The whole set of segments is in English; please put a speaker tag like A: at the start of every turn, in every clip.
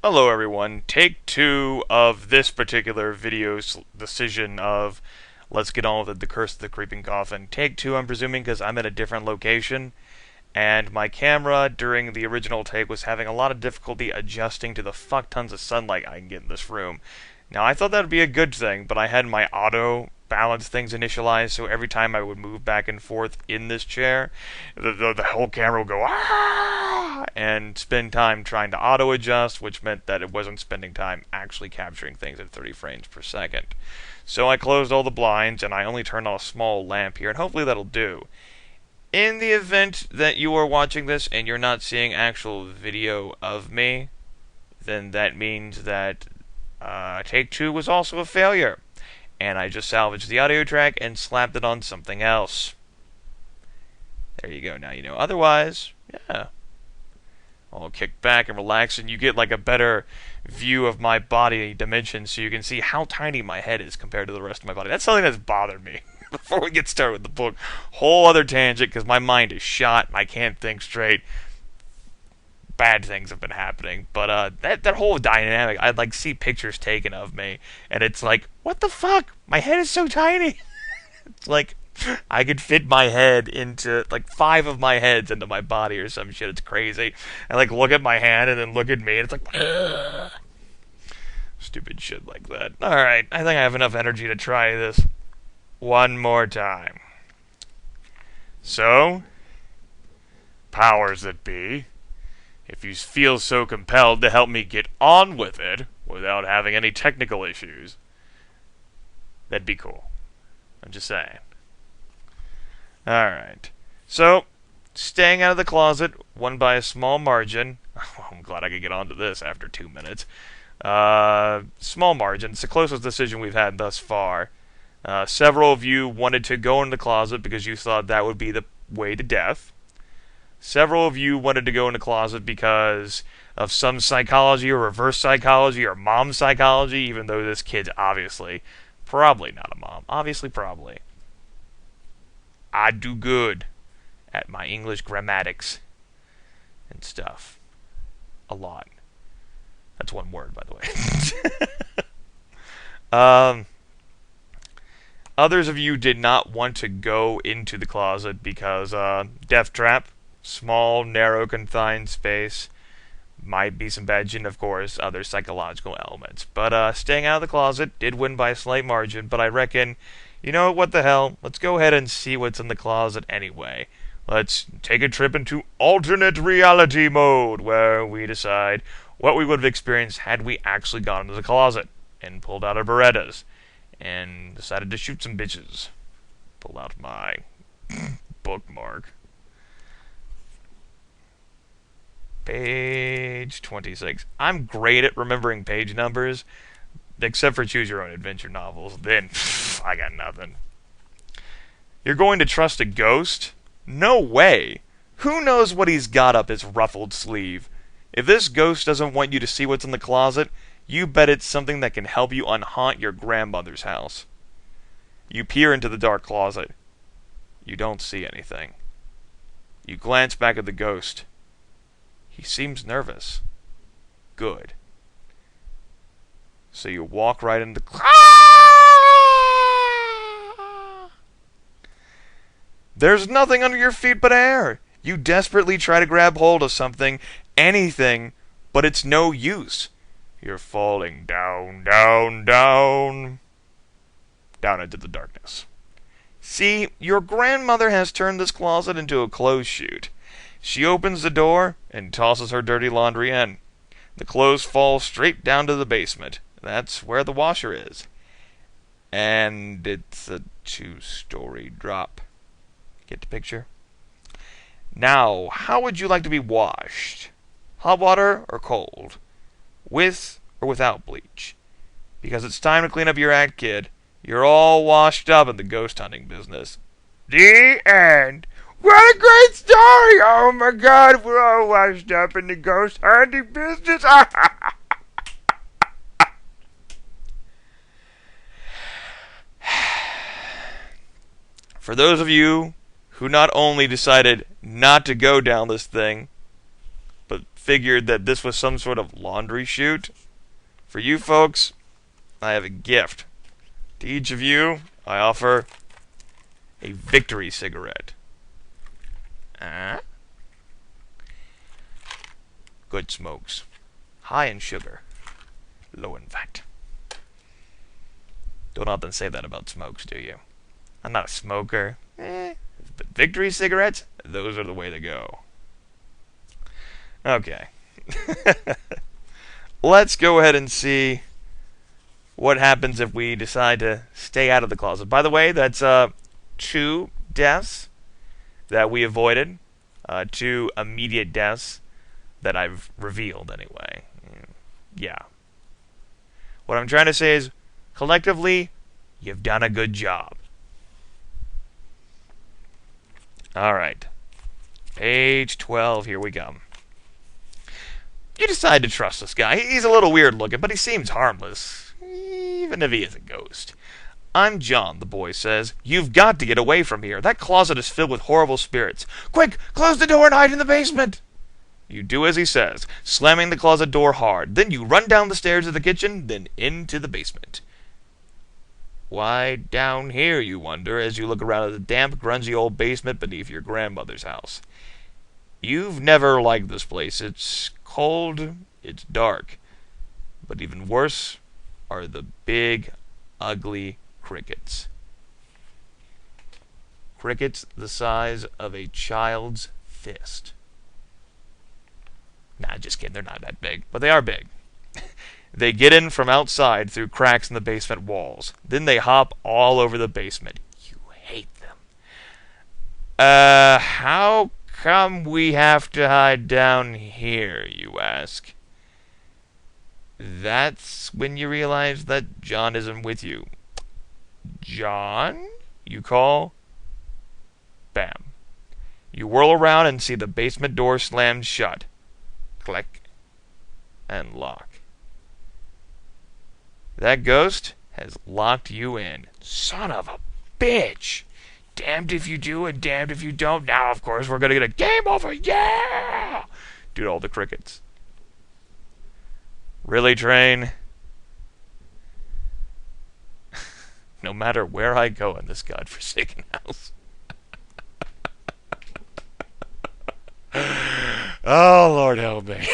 A: Hello everyone, take two of this particular video's decision of let's get on with it, the Curse of the Creeping Coffin. Take two, I'm presuming, because I'm in a different location, and my camera during the original take was having a lot of difficulty adjusting to the fuck tons of sunlight I can get in this room. Now, I thought that would be a good thing, but I had my auto balance things initialized, so every time I would move back and forth in this chair, the whole camera would go, ah, and spend time trying to auto adjust, which meant that it wasn't spending time actually capturing things at 30 frames per second. So I closed all the blinds, and I only turned on a small lamp here, and hopefully that'll do. In the event that you are watching this and you're not seeing actual video of me, then that means that take two was also a failure, and I just salvaged the audio track and slapped it on something else. There you go, now you know. Otherwise, yeah, I'll kick back and relax, and you get like a better view of my body dimensions, so you can see how tiny my head is compared to the rest of my body. That's something that's bothered me. Before we get started with the book, whole other tangent, because my mind is shot and I can't think straight. Bad things have been happening, but that whole dynamic, I'd like see pictures taken of me, and it's like, what the fuck? My head is so tiny. It's like I could fit my head into like 5 of my heads into my body or some shit. It's crazy. I like look at my hand and then look at me, and it's like ugh. Stupid shit like that. All right, I think I have enough energy to try this one more time. So, powers that be, if you feel so compelled to help me get on with it without having any technical issues, that'd be cool. I'm just saying. Alright. So, staying out of the closet, won by a small margin. I'm glad I could get onto this after 2 minutes. Small margin. It's the closest decision we've had thus far. Several of you wanted to go in the closet because you thought that would be the way to death. Several of you wanted to go in the closet because of some psychology or reverse psychology or mom psychology, even though this kid's obviously probably not a mom. Obviously, probably. I do good at my English grammatics and stuff. A lot. That's one word, by the way. Others of you did not want to go into the closet because death trap, small, narrow, confined space, might be some bad jinn, of course, other psychological elements. But staying out of the closet did win by a slight margin, but I reckon, you know what the hell, let's go ahead and see what's in the closet anyway. Let's take a trip into alternate reality mode, where we decide what we would have experienced had we actually gone into the closet and pulled out our Berettas and decided to shoot some bitches. Pull out my bookmark. Page 26. I'm great at remembering page numbers, except for Choose Your Own Adventure novels. Then, I got nothing. You're going to trust a ghost? No way! Who knows what he's got up his ruffled sleeve? If this ghost doesn't want you to see what's in the closet, you bet it's something that can help you unhaunt your grandmother's house. You peer into the dark closet. You don't see anything. You glance back at the ghost. He seems nervous. Good. So you walk right into the... There's nothing under your feet but air. You desperately try to grab hold of something, anything, but it's no use. You're falling down, down, down, down into the darkness. See, your grandmother has turned this closet into a clothes chute. She opens the door and tosses her dirty laundry in. The clothes fall straight down to the basement. That's where the washer is. And it's a 2-story drop. Get the picture? Now, how would you like to be washed? Hot water or cold? With or without bleach? Because it's time to clean up your act, kid. You're all washed up in the ghost hunting business. The end. What a great story! Oh my god, we're all washed up in the ghost hunting business. For those of you who not only decided not to go down this thing, but figured that this was some sort of laundry chute. For you folks, I have a gift. To each of you, I offer a victory cigarette. Good smokes. High in sugar. Low in fat. Don't often say that about smokes, do you? I'm not a smoker. But victory cigarettes, those are the way to go. Okay. Let's go ahead and see what happens if we decide to stay out of the closet. By the way, that's 2 deaths that we avoided. 2 immediate deaths that I've revealed, anyway. Yeah. What I'm trying to say is, collectively, you've done a good job. Alright. Page 12, here we go. You decide to trust this guy. He's a little weird looking, but he seems harmless, even if he is a ghost. I'm John, the boy says. You've got to get away from here. That closet is filled with horrible spirits. Quick, close the door and hide in the basement. You do as he says, slamming the closet door hard. Then you run down the stairs to the kitchen, then into the basement. Why down here, you wonder, as you look around at the damp, grungy old basement beneath your grandmother's house. You've never liked this place. It's cold, it's dark. But even worse are the big, ugly crickets. Crickets the size of a child's fist. Nah, just kidding, they're not that big, but they are big. They get in from outside through cracks in the basement walls. Then they hop all over the basement. You hate them. How come we have to hide down here, you ask? That's when you realize that John isn't with you. John? You call? Bam. You whirl around and see the basement door slammed shut. Click. And lock. That ghost has locked you in. Son of a bitch! Damned if you do and damned if you don't. Now, of course, we're gonna get a game over. Yeah! Dude, all the crickets. Really, Train? No matter where I go in this godforsaken house. Oh, Lord help me.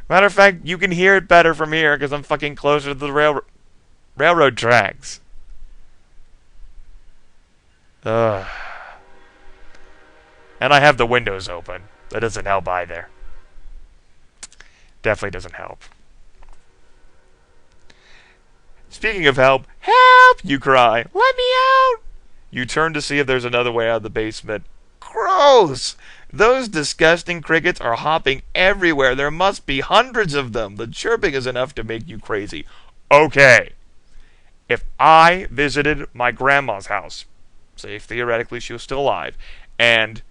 A: Matter of fact, you can hear it better from here because I'm fucking closer to the railroad tracks. And I have the windows open. That doesn't help either. Definitely doesn't help. Speaking of help, help! You cry. Let me out! You turn to see if there's another way out of the basement. Gross! Those disgusting crickets are hopping everywhere. There must be hundreds of them. The chirping is enough to make you crazy. Okay. If I visited my grandma's house, say if theoretically she was still alive, and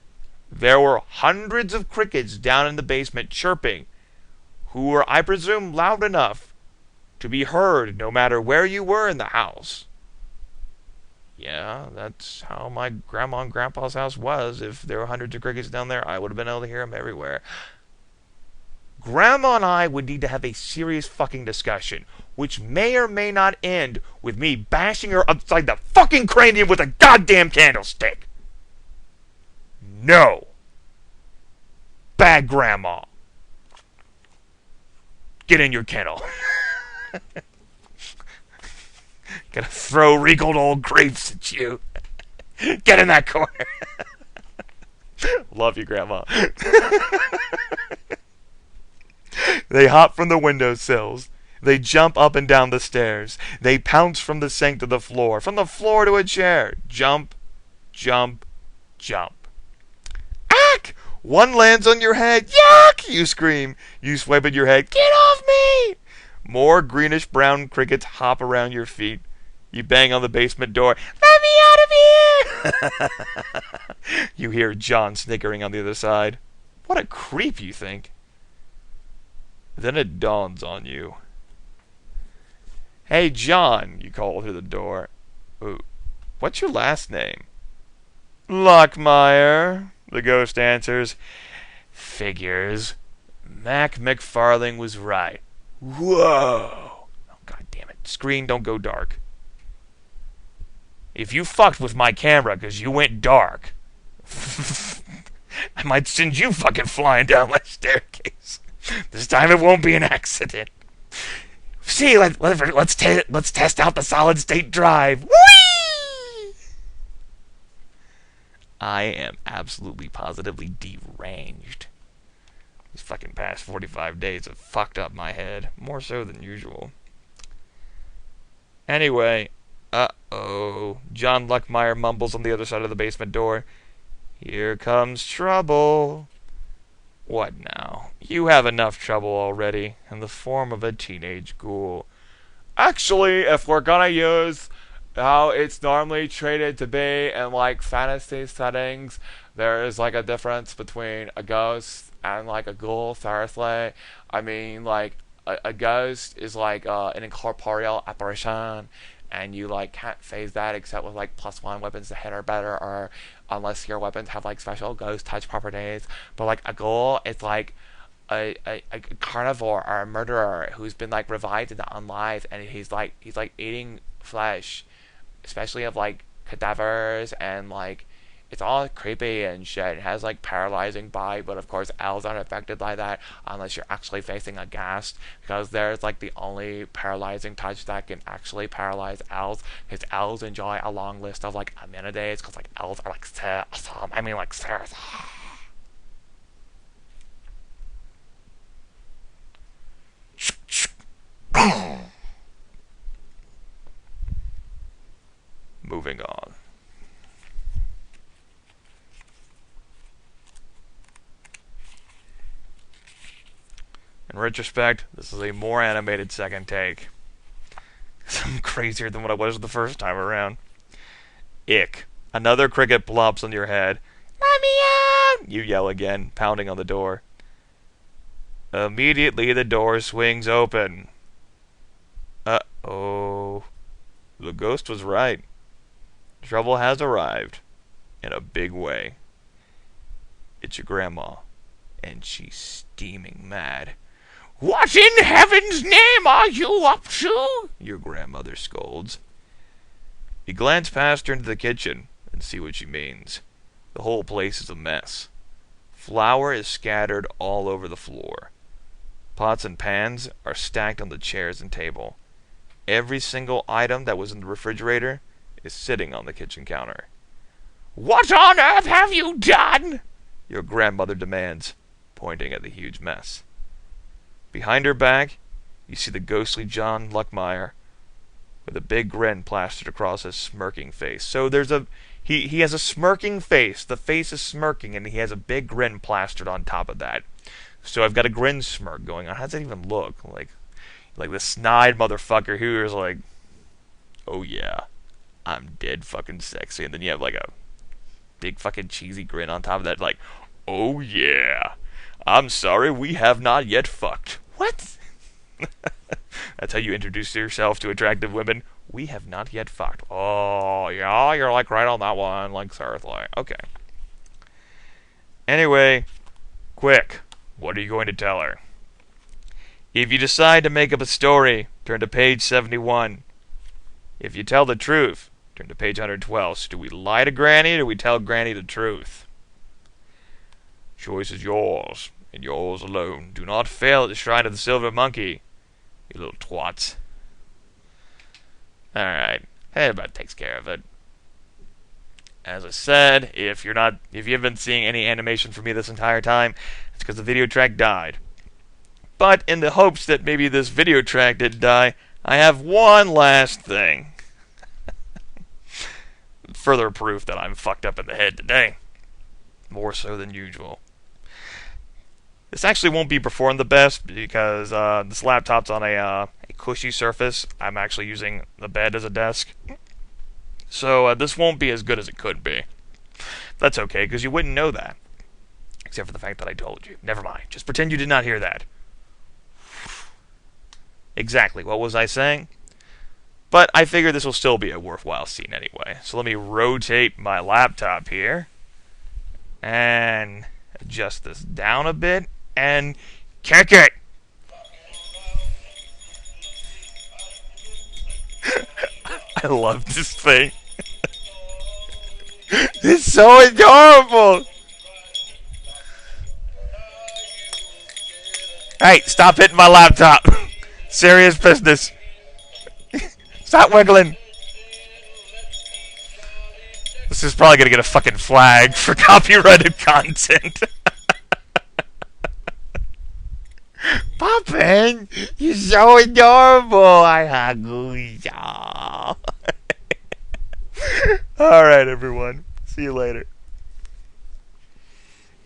A: there were hundreds of crickets down in the basement chirping, who were, I presume, loud enough to be heard no matter where you were in the house. Yeah, that's how my grandma and grandpa's house was. If there were hundreds of crickets down there, I would have been able to hear them everywhere. Grandma and I would need to have a serious fucking discussion, which may or may not end with me bashing her upside the fucking cranium with a goddamn candlestick. No. Bad grandma. Get in your kennel. Gonna throw wrinkled old grapes at you. Get in that corner. Love you, Grandma. They hop from the windowsills. They jump up and down the stairs. They pounce from the sink to the floor, from the floor to a chair. Jump, jump, jump. Ack! One lands on your head. Yuck! You scream. You swipe at your head. Get off me! More greenish-brown crickets hop around your feet. You bang on the basement door. Let me out of here! You hear John snickering on the other side. What a creep, you think. Then it dawns on you. Hey, John, you call through the door. Ooh, what's your last name? Lockmeyer, the ghost answers. Figures. Mac McFarlane was right. Whoa! Oh, God damn it. Screen, don't go dark. If you fucked with my camera because you went dark, I might send you fucking flying down my staircase. This time it won't be an accident. See, let's test out the solid state drive. Whee! I am absolutely positively deranged. These fucking past 45 days have fucked up my head, more so than usual. Anyway, uh-oh. John Luckmeyer mumbles on the other side of the basement door. Here comes trouble. What now? You have enough trouble already, in the form of a teenage ghoul. Actually, if we're gonna use how it's normally treated to be in, like, fantasy settings, there is, like, a difference between a ghost and, like, a ghoul, seriously. I mean, like, a ghost is, like, an incorporeal apparition, and you, like, can't phase that except with, like, +1 weapons to hit or better, or unless your weapons have, like, special ghost touch properties. But, like, a ghoul is, like, a carnivore or a murderer who's been, like, revived into unlife, and he's eating flesh, especially of, like, cadavers, and, like, it's all creepy and shit. It has, like, paralyzing bite, but of course elves aren't affected by that unless you're actually facing a ghast, because there's, like, the only paralyzing touch that can actually paralyze elves, because elves enjoy a long list of, like, amenities, because, like, elves are, like, awesome. I mean, like, seriously. Moving on. In retrospect, this is a more animated second take. I'm crazier than what I was the first time around. Ick. Another cricket plops on your head. Let me out! You yell again, pounding on the door. Immediately the door swings open. Uh-oh. The ghost was right. Trouble has arrived. In a big way. It's your grandma. And she's steaming mad. What in heaven's name are you up to? Your grandmother scolds. You glance past her into the kitchen and see what she means. The whole place is a mess. Flour is scattered all over the floor. Pots and pans are stacked on the chairs and table. Every single item that was in the refrigerator is sitting on the kitchen counter. What on earth have you done? Your grandmother demands, pointing at the huge mess. Behind her back, you see the ghostly John Luckmeyer with a big grin plastered across his smirking face. So there's he has a smirking face. The face is smirking, and he has a big grin plastered on top of that. So I've got a grin smirk going on. How does that even look? Like the snide motherfucker who is like, oh yeah, I'm dead fucking sexy. And then you have like a big fucking cheesy grin on top of that, like, oh yeah, I'm sorry, we have not yet fucked. What? That's how you introduce yourself to attractive women. We have not yet fucked. Oh, yeah, you're like right on that one, like seriously. Okay. Anyway, quick, what are you going to tell her? If you decide to make up a story, turn to page 71. If you tell the truth, turn to page 112. So do we lie to Granny, or do we tell Granny the truth? Choice is yours, and yours alone. Do not fail at the Shrine of the Silver Monkey, you little twats. Alright, that about takes care of it. As I said, if you haven't been seeing any animation from me this entire time, it's because the video track died. But in the hopes that maybe this video track didn't die, I have one last thing. Further proof that I'm fucked up in the head today. More so than usual. This actually won't be performed the best because this laptop's on a cushy surface. I'm actually using the bed as a desk. So this won't be as good as it could be. That's okay, because you wouldn't know that. Except for the fact that I told you. Never mind. Just pretend you did not hear that. Exactly. What was I saying? But I figure this will still be a worthwhile scene anyway. So let me rotate my laptop here. And Adjust this down a bit and kick it. I love this thing. It's so adorable. Hey, stop hitting my laptop. Serious business. Stop wiggling. This is probably gonna get a fucking flag for copyrighted content. Poppin', you're so adorable. I hug you. Alright, everyone. See you later.